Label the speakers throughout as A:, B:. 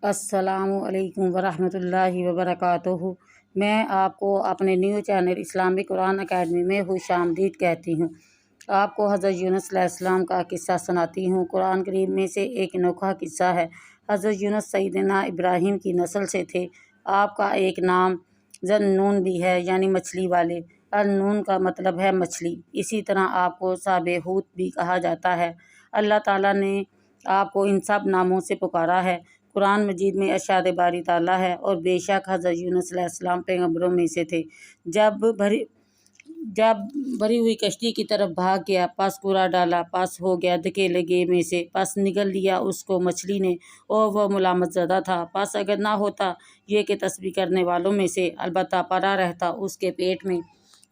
A: السلام علیکم ورحمۃ اللہ وبرکاتہ۔ میں آپ کو اپنے نیو چینل اسلامک قرآن اکیڈمی میں خوش آمدید کہتی ہوں۔ آپ کو حضرت یونس علیہ السلام کا قصہ سناتی ہوں۔ قرآن کریم میں سے ایک انوکھا قصہ ہے۔ حضرت یونس سیدنا ابراہیم کی نسل سے تھے۔ آپ کا ایک نام ذو-النون بھی ہے، یعنی مچھلی والے۔ النون کا مطلب ہے مچھلی۔ اسی طرح آپ کو صاحب حوت بھی کہا جاتا ہے۔ اللہ تعالیٰ نے آپ کو ان سب ناموں سے پکارا ہے۔ قرآن مجید میں ارشاد باری تعالیٰ ہے، اور بے شک حضرت یونس علیہ السلام پیغمبروں میں سے تھے۔ جب بھری ہوئی کشتی کی طرف بھاگ گیا، پس کوڑا ڈالا، پس ہو گیا دھکیلے میں سے، پس نگل لیا اس کو مچھلی نے، اور وہ ملامت زدہ تھا۔ پس اگر نہ ہوتا یہ کہ تسبیح کرنے والوں میں سے، البتہ پڑا رہتا اس کے پیٹ میں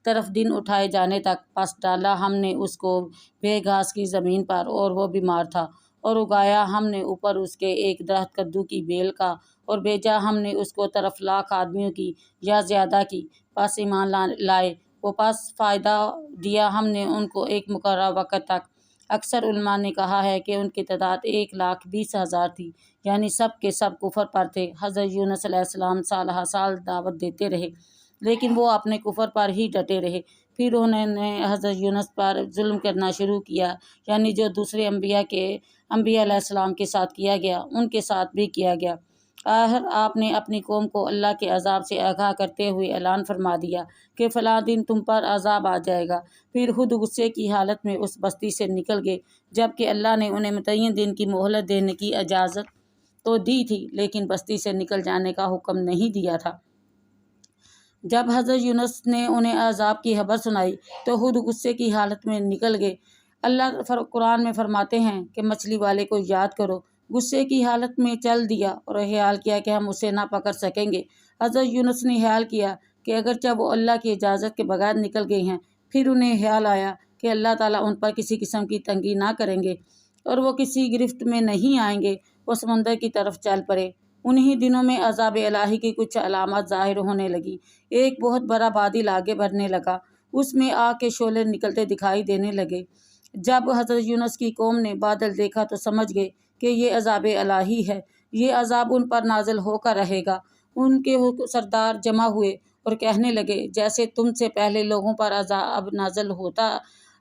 A: طرف دن اٹھائے جانے تک۔ پس ڈالا ہم نے اس کو بے گھاس کی زمین پر، اور وہ بیمار تھا، اور اگایا ہم نے اوپر اس کے ایک درخت کدو کی بیل کا، اور بھیجا ہم نے اس کو طرف لاکھ آدمیوں کی یا زیادہ کی۔ پس ایمان لائے وہ، پس فائدہ دیا ہم نے ان کو ایک مقررہ وقت تک۔ اکثر علماء نے کہا ہے کہ ان کی تعداد 1,20,000 تھی، یعنی سب کے سب کفر پر تھے۔ حضرت یونس علیہ السلام سال ہر سال دعوت دیتے رہے، لیکن وہ اپنے کفر پر ہی ڈٹے رہے۔ پھر انہوں نے حضرت یونس پر ظلم کرنا شروع کیا، یعنی جو دوسرے انبیاء علیہ السلام کے ساتھ کیا گیا، ان کے ساتھ بھی کیا گیا۔ آخر آپ نے اپنی قوم کو اللہ کے عذاب سے آگاہ کرتے ہوئے اعلان فرما دیا کہ فلاں دن تم پر عذاب آ جائے گا۔ پھر خود غصے کی حالت میں اس بستی سے نکل گئے، جبکہ اللہ نے انہیں متعین دن کی مہلت دینے کی اجازت تو دی تھی، لیکن بستی سے نکل جانے کا حکم نہیں دیا تھا۔ جب حضرت یونس نے انہیں عذاب کی خبر سنائی تو خود غصے کی حالت میں نکل گئے۔ اللہ قرآن میں فرماتے ہیں کہ مچھلی والے کو یاد کرو، غصے کی حالت میں چل دیا اور خیال کیا کہ ہم اسے نہ پکڑ سکیں گے۔ حضرت یونس نے خیال کیا کہ اگرچہ وہ اللہ کی اجازت کے بغیر نکل گئے ہیں، پھر انہیں خیال آیا کہ اللہ تعالیٰ ان پر کسی قسم کی تنگی نہ کریں گے، اور وہ کسی گرفت میں نہیں آئیں گے۔ وہ سمندر کی طرف چل پڑے۔ انہی دنوں میں عذاب الہی کی کچھ علامات ظاہر ہونے لگی۔ ایک بہت بڑا بادل آگے بڑھنے لگا، اس میں آگ کے شعلے نکلتے دکھائی دینے لگے۔ جب حضرت یونس کی قوم نے بادل دیکھا تو سمجھ گئے کہ یہ عذاب الہی ہے، یہ عذاب ان پر نازل ہو کر رہے گا۔ ان کے سردار جمع ہوئے اور کہنے لگے، جیسے تم سے پہلے لوگوں پر عذاب نازل ہوتا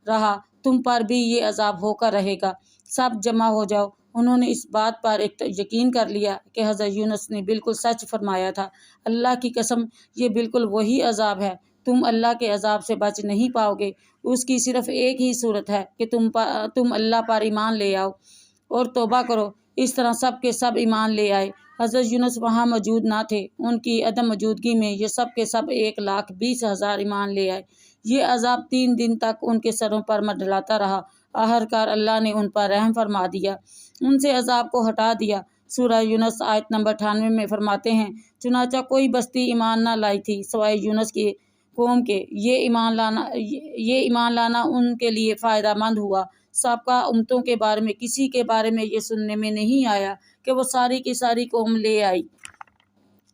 A: رہا، تم پر بھی یہ عذاب ہو کر رہے گا، سب جمع ہو جاؤ۔ انہوں نے اس بات پر یقین کر لیا کہ حضرت یونس نے بالکل سچ فرمایا تھا۔ اللہ کی قسم، یہ بالکل وہی عذاب ہے، تم اللہ کے عذاب سے بچ نہیں پاؤ گے۔ اس کی صرف ایک ہی صورت ہے کہ تم اللہ پر ایمان لے آؤ اور توبہ کرو۔ اس طرح سب کے سب ایمان لے آئے۔ حضرت یونس وہاں موجود نہ تھے، ان کی عدم موجودگی میں یہ سب کے سب 1,20,000 ایمان لے آئے۔ یہ عذاب 3 دن تک ان کے سروں پر منڈلاتا رہا۔ آخرکار اللہ نے ان پر رحم فرما دیا، ان سے عذاب کو ہٹا دیا۔ سورہ یونس آیت نمبر 98 میں فرماتے ہیں، چنانچہ کوئی بستی ایمان نہ لائی تھی سوائے یونس کی قوم کے۔ یہ ایمان لانا ان کے لیے فائدہ مند ہوا۔ سابقہ امتوں کے بارے میں کسی کے بارے میں یہ سننے میں نہیں آیا کہ وہ ساری کی ساری قوم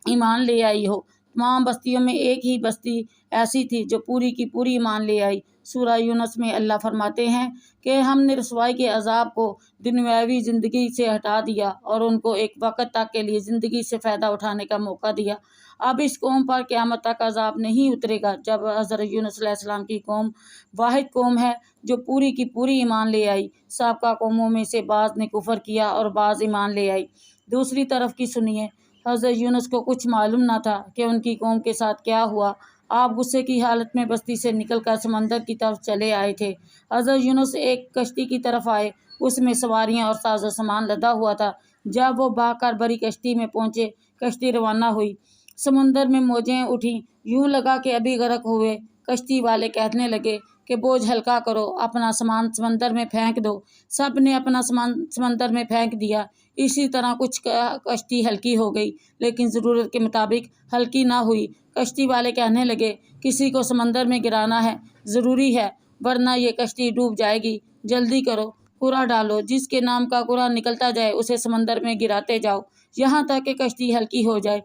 A: ایمان لے آئی ہو۔ تمام بستیوں میں ایک ہی بستی ایسی تھی جو پوری کی پوری ایمان لے آئی۔ سورہ یونس میں اللہ فرماتے ہیں کہ ہم نے رسوائی کے عذاب کو دنیاوی زندگی سے ہٹا دیا، اور ان کو ایک وقت تک کے لیے زندگی سے فائدہ اٹھانے کا موقع دیا۔ اب اس قوم پر قیامت تک عذاب نہیں اترے گا۔ جب حضرت یونس علیہ السلام کی قوم واحد قوم ہے جو پوری کی پوری ایمان لے آئی۔ سابقہ قوموں میں سے بعض نے کفر کیا اور بعض ایمان لے آئی۔ دوسری طرف کی سنیے، حضرت یونس کو کچھ معلوم نہ تھا کہ ان کی قوم کے ساتھ کیا ہوا۔ آپ غصے کی حالت میں بستی سے نکل کر سمندر کی طرف چلے آئے تھے۔ حضرت یونس ایک کشتی کی طرف آئے، اس میں سواریاں اور ساز و سامان لدا ہوا تھا۔ جب وہ بھاگ کر بڑی کشتی میں پہنچے، کشتی روانہ ہوئی۔ سمندر میں موجیں اٹھیں، یوں لگا کہ ابھی غرق ہوئے۔ کشتی والے کہنے لگے کہ بوجھ ہلکا کرو، اپنا سامان سمندر میں پھینک دو۔ سب نے اپنا سامان سمندر میں پھینک دیا۔ اسی طرح کچھ کشتی ہلکی ہو گئی، لیکن ضرورت کے مطابق ہلکی نہ ہوئی۔ کشتی والے کہنے لگے، کسی کو سمندر میں گرانا ہے، ضروری ہے، ورنہ یہ کشتی ڈوب جائے گی۔ جلدی کرو، کوڑا ڈالو، جس کے نام کا کوڑا نکلتا جائے اسے سمندر میں گراتے جاؤ، یہاں تک کہ کشتی ہلکی ہو جائے۔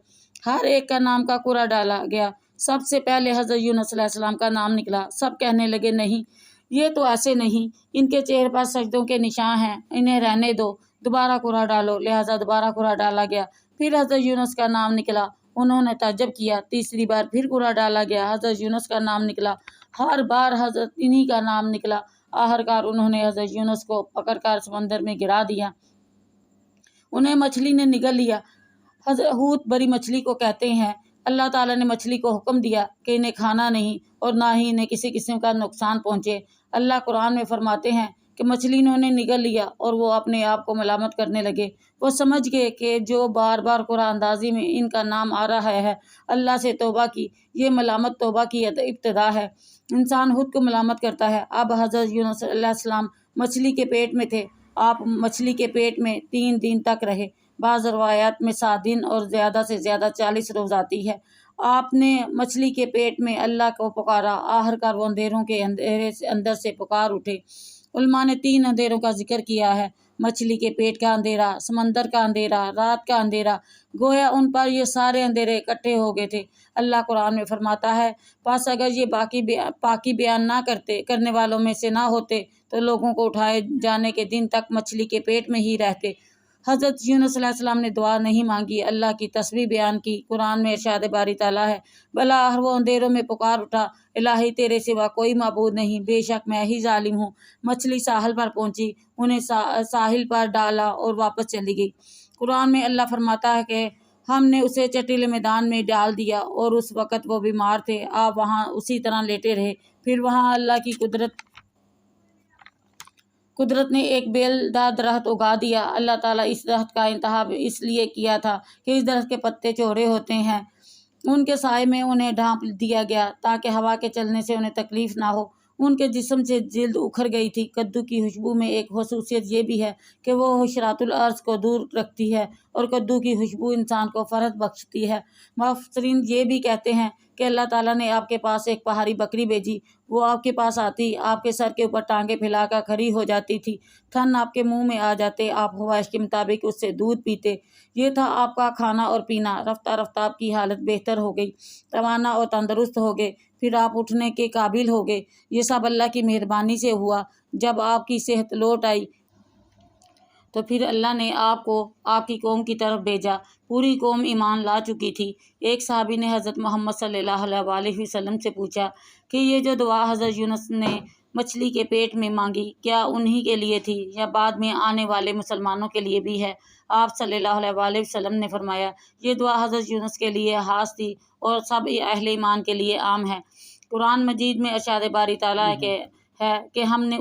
A: ہر ایک کا نام کا کوڑا ڈالا گیا۔ سب سے پہلے حضرت یونس علیہ السلام کا نام نکلا۔ سب کہنے لگے، نہیں، یہ تو ایسے نہیں، ان کے چہرے پر سجدوں کے نشان ہیں، انہیں رہنے دو۔ دوبارہ قرآن ڈالو، لہٰذا دوبارہ قرآن ڈالا گیا۔ پھر حضرت یونس کا نام نکلا، انہوں نے تعجب کیا۔ تیسری بار پھر قرآن ڈالا گیا، حضرت یونس کا نام نکلا، ہر بار حضرت انہی کا نام نکلا۔ آخرکار انہوں نے حضرت یونس کو پکڑ کر سمندر میں گرا دیا، انہیں مچھلی نے نگل لیا۔ حضرت حوت بڑی مچھلی کو کہتے ہیں۔ اللہ تعالیٰ نے مچھلی کو حکم دیا کہ انہیں کھانا نہیں اور نہ ہی انہیں کسی قسم کا نقصان پہنچے۔ اللہ قرآن میں فرماتے ہیں کہ مچھلی نے انہیں نگل لیا اور وہ اپنے آپ کو ملامت کرنے لگے۔ وہ سمجھ گئے کہ جو بار بار قرآن اندازی میں ان کا نام آ رہا ہے، اللہ سے توبہ کی۔ یہ ملامت توبہ کی ابتدا ہے۔ انسان خود کو ملامت کرتا ہے۔ اب حضرت یونس علیہ السلام مچھلی کے پیٹ میں تھے۔ آپ مچھلی کے پیٹ میں 3 دن تک رہے۔ بعض روایات میں 7 دن اور زیادہ سے زیادہ 40 روز آتی ہے۔ آپ نے مچھلی کے پیٹ میں اللہ کو پکارا، آخرکار وہ اندھیروں کے اندر سے پکار اٹھے۔ علماء نے 3 اندھیروں کا ذکر کیا ہے: مچھلی کے پیٹ کا اندھیرا، سمندر کا اندھیرا، رات کا اندھیرا۔ گویا ان پر یہ سارے اندھیرے اکٹھے ہو گئے تھے۔ اللہ قرآن میں فرماتا ہے، پس اگر یہ پاکی بیان نہ کرنے والوں میں سے نہ ہوتے تو لوگوں کو اٹھائے جانے کے دن تک مچھلی کے پیٹ میں ہی رہتے۔ حضرت یونس علیہ السلام نے دعا نہیں مانگی، اللہ کی تسبیح بیان کی۔ قرآن میں ارشاد باری تعالیٰ ہے، بلاآخر وہ اندھیروں میں پکار اٹھا، الہی تیرے سوا کوئی معبود نہیں، بے شک میں ہی ظالم ہوں۔ مچھلی ساحل پر پہنچی، انہیں ساحل پر ڈالا اور واپس چلی گئی۔ قرآن میں اللہ فرماتا ہے کہ ہم نے اسے چٹیلے میدان میں ڈال دیا اور اس وقت وہ بیمار تھے، آپ وہاں اسی طرح لیٹے رہے۔ پھر وہاں اللہ کی قدرت نے ایک بیلدار درخت اگا دیا۔ اللہ تعالیٰ اس درخت کا انتخاب اس لیے کیا تھا کہ اس درخت کے پتے چوڑے ہوتے ہیں، ان کے سائے میں انہیں ڈھانپ دیا گیا تاکہ ہوا کے چلنے سے انہیں تکلیف نہ ہو۔ ان کے جسم سے جلد اکھڑ گئی تھی۔ کدو کی خوشبو میں ایک خصوصیت یہ بھی ہے کہ وہ حشرات الارض کو دور رکھتی ہے اور کدو کی خوشبو انسان کو فرحت بخشتی ہے۔ مفسرین یہ بھی کہتے ہیں کہ اللہ تعالیٰ نے آپ کے پاس ایک پہاڑی بکری بھیجی، وہ آپ کے پاس آتی، آپ کے سر کے اوپر ٹانگیں پھیلا کر کھڑی ہو جاتی تھی، تھن آپ کے منہ میں آ جاتے، آپ خواہش کے مطابق اس سے دودھ پیتے۔ یہ تھا آپ کا کھانا اور پینا۔ رفتہ رفتہ آپ کی حالت بہتر ہو گئی، توانا اور تندرست ہو گئے، پھر آپ اٹھنے کے قابل ہو گئے۔ یہ سب اللہ کی مہربانی سے ہوا۔ جب آپ کی صحت لوٹ آئی تو پھر اللہ نے آپ کو آپ کی قوم کی طرف بھیجا۔ پوری قوم ایمان لا چکی تھی۔ ایک صحابی نے حضرت محمد صلی اللہ علیہ وسلم سے پوچھا کہ یہ جو دعا حضرت یونس نے مچھلی کے پیٹ میں مانگی، کیا انہی کے لیے تھی یا بعد میں آنے والے مسلمانوں کے لیے بھی ہے؟ آپ صلی اللہ علیہ وسلم نے فرمایا، یہ دعا حضرت یونس کے لیے خاص تھی اور سب اہل ایمان کے لیے عام ہے۔ قرآن مجید میں ارشاد باری تعالیٰ ہے کہ ہم نے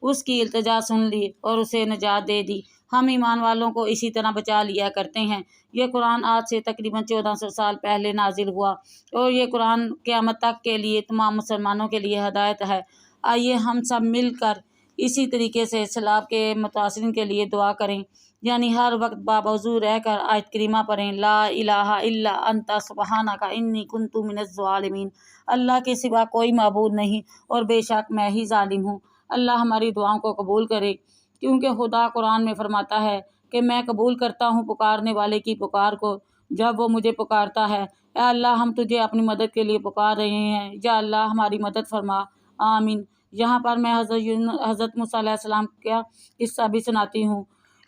A: اس کی التجا سن لی اور اسے نجات دے دی۔ ہم ایمان والوں کو اسی طرح بچا لیا کرتے ہیں۔ یہ قرآن آج سے تقریباً 1400 سال پہلے نازل ہوا اور یہ قرآن قیامت تک کے لیے تمام مسلمانوں کے لیے ہدایت ہے۔ آئیے ہم سب مل کر اسی طریقے سے سیلاب کے متاثرین کے لیے دعا کریں، یعنی ہر وقت باوضو رہ کر آیت کریمہ پڑھیں، لا الہ الا انت سبحانک انی کنت من الظالمین۔ اللہ کے سوا کوئی معبود نہیں اور بے شک میں ہی ظالم ہوں۔ اللہ ہماری دعاؤں کو قبول کرے، کیونکہ خدا قرآن میں فرماتا ہے کہ میں قبول کرتا ہوں پکارنے والے کی پکار کو جب وہ مجھے پکارتا ہے۔ اے اللہ، ہم تجھے اپنی مدد کے لیے پکار رہے ہیں، یا اللہ ہماری مدد فرما، آمین۔ یہاں پر میں حضرت موسیٰ علیہ السلام کا قصہ بھی سناتی ہوں۔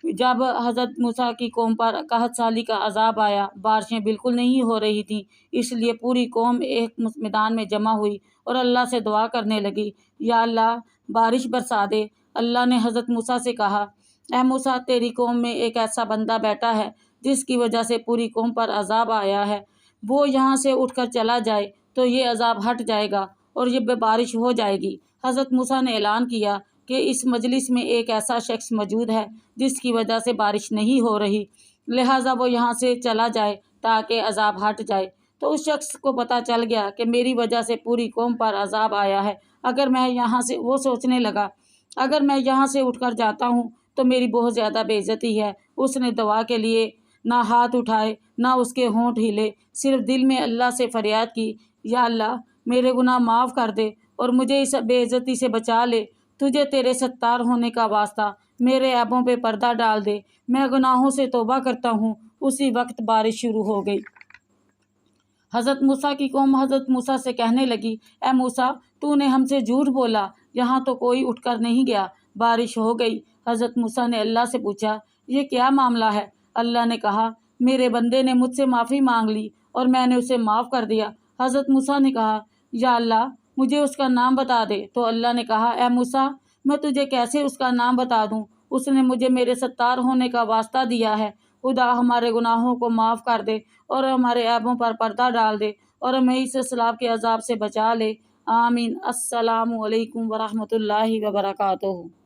A: جب حضرت موسیٰ کی قوم پر قحط سالی کا عذاب آیا، بارشیں بالکل نہیں ہو رہی تھیں، اس لیے پوری قوم ایک میدان میں جمع ہوئی اور اللہ سے دعا کرنے لگی، یا اللہ بارش برسا دے۔ اللہ نے حضرت موسیٰ سے کہا، اے موسیٰ، تیری قوم میں ایک ایسا بندہ بیٹھا ہے جس کی وجہ سے پوری قوم پر عذاب آیا ہے، وہ یہاں سے اٹھ کر چلا جائے تو یہ عذاب ہٹ جائے گا اور یہ بارش ہو جائے گی۔ حضرت موسیٰ نے اعلان کیا کہ اس مجلس میں ایک ایسا شخص موجود ہے جس کی وجہ سے بارش نہیں ہو رہی، لہٰذا وہ یہاں سے چلا جائے تاکہ عذاب ہٹ جائے۔ تو اس شخص کو پتہ چل گیا کہ میری وجہ سے پوری قوم پر عذاب آیا ہے، وہ سوچنے لگا اگر میں یہاں سے اٹھ کر جاتا ہوں تو میری بہت زیادہ بے عزتی ہے۔ اس نے دعا کے لیے نہ ہاتھ اٹھائے نہ اس کے ہونٹ ہلے، صرف دل میں اللہ سے فریاد کی، یا اللہ میرے گناہ معاف کر دے اور مجھے اس بے عزتی سے بچا لے، تجھے تیرے ستار ہونے کا واسطہ میرے عیبوں پہ پردہ ڈال دے، میں گناہوں سے توبہ کرتا ہوں۔ اسی وقت بارش شروع ہو گئی۔ حضرت موسیٰ کی قوم حضرت موسیٰ سے کہنے لگی، اے موسیٰ، تو نے ہم سے جھوٹ بولا، یہاں تو کوئی اٹھ کر نہیں گیا، بارش ہو گئی۔ حضرت موسیٰ نے اللہ سے پوچھا یہ کیا معاملہ ہے؟ اللہ نے کہا میرے بندے نے مجھ سے معافی مانگ لی اور میں نے اسے معاف کر دیا۔ حضرت موسیٰ نے کہا یا اللہ مجھے اس کا نام بتا دے۔ تو اللہ نے کہا اے موسیٰ میں تجھے کیسے اس کا نام بتا دوں؟ اس نے مجھے میرے ستار ہونے کا واسطہ دیا ہے۔ خدا ہمارے گناہوں کو معاف کر دے اور ہمارے عیبوں پر پردہ ڈال دے اور ہمیں اس سیلاب کے عذاب سے بچا لے۔ آمین۔ السلام علیکم ورحمۃ اللہ وبرکاتہ۔